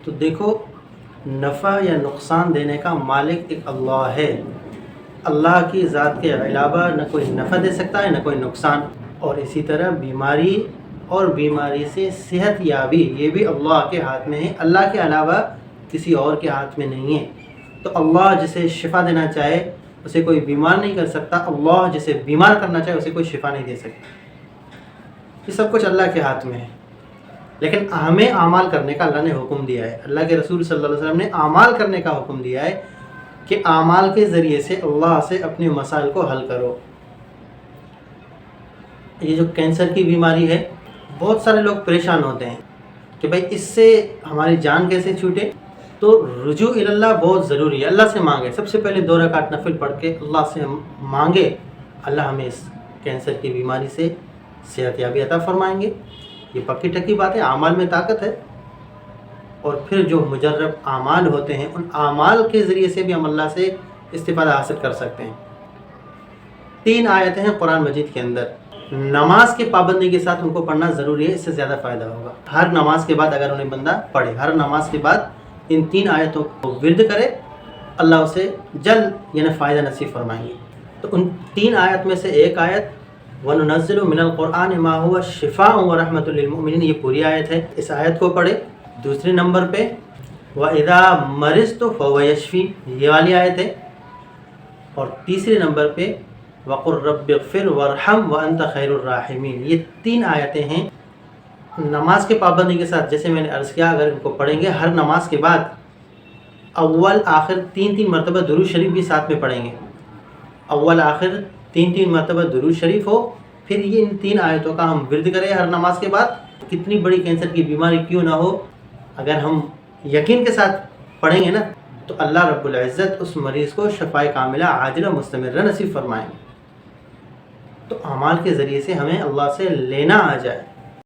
تو دیکھو، نفع یا نقصان دینے کا مالک ایک اللہ ہے۔ اللہ کی ذات کے علاوہ نہ کوئی نفع دے سکتا ہے نہ کوئی نقصان، اور اسی طرح بیماری اور بیماری سے صحت یابی یہ بھی اللہ کے ہاتھ میں ہے، اللہ کے علاوہ کسی اور کے ہاتھ میں نہیں ہے۔ تو اللہ جسے شفا دینا چاہے اسے کوئی بیمار نہیں کر سکتا، اللہ جسے بیمار کرنا چاہے اسے کوئی شفا نہیں دے سکتا۔ یہ سب کچھ اللہ کے ہاتھ میں ہے، لیکن ہمیں اعمال کرنے کا اللہ نے حکم دیا ہے۔ اللہ کے رسول صلی اللہ علیہ وسلم نے اعمال کرنے کا حکم دیا ہے کہ اعمال کے ذریعے سے اللہ سے اپنے مسائل کو حل کرو۔ یہ جو کینسر کی بیماری ہے، بہت سارے لوگ پریشان ہوتے ہیں کہ بھائی اس سے ہماری جان کیسے چھوٹے۔ تو رجوع اللہ بہت ضروری ہے، اللہ سے مانگے، سب سے پہلے 2 رکعت نفل پڑھ کے اللہ سے مانگے، اللہ ہمیں اس کینسر کی بیماری سے صحت یابی عطا فرمائیں گے۔ یہ پکی ٹکی بات ہے، اعمال میں طاقت ہے۔ اور پھر جو مجرب اعمال ہوتے ہیں ان اعمال کے ذریعے سے بھی ہم اللہ سے استفادہ حاصل کر سکتے ہیں۔ 3 آیتیں ہیں قرآن مجید کے اندر، نماز کی پابندی کے ساتھ ان کو پڑھنا ضروری ہے، اس سے زیادہ فائدہ ہوگا۔ ہر نماز کے بعد اگر انہیں بندہ پڑھے، ہر نماز کے بعد ان 3 آیتوں کو ورد کرے، اللہ اسے جلد یعنی فائدہ نصیب فرمائیں گے۔ تو ان 3 آیت میں سے ایک آیت وَنُنَزِّلُ مِنَ الْقُرْآنِ مَا هُوَ شِفَاءٌ وَرَحْمَةٌ لِّلْمُؤْمِنِينَ، یہ پوری آیت ہے، اس آیت کو پڑھے۔ دوسرے نمبر پہ وَإِذَا مَرِضْتُ فَهُوَ يَشْفِينِ، یہ والی آیت ہے۔ اور تیسرے نمبر پہ وَقُلْ رَبِّ اغْفِرْ وَارْحَمْ وَأَنْتَ خَيْرُ الرَّاحِمِينَ، یہ 3 آیتیں ہیں۔ نماز کے پابندی کے ساتھ جیسے میں نے عرض کیا، اگر ان کو پڑھیں گے ہر نماز کے بعد اول آخر 3 مرتبہ درود شریف بھی ساتھ میں پڑھیں گے، اول آخر 3 مرتبہ درود شریف ہو، پھر یہ ان 3 آیتوں کا ہم ورد کریں ہر نماز کے بعد۔ کتنی بڑی کینسر کی بیماری کیوں نہ ہو، اگر ہم یقین کے ساتھ پڑھیں گے نا تو اللہ رب العزت اس مریض کو شفائے کاملہ عاجلہ مستمرہ نصیب فرمائیں گے۔ تو اعمال کے ذریعے سے ہمیں اللہ سے لینا آ جائے۔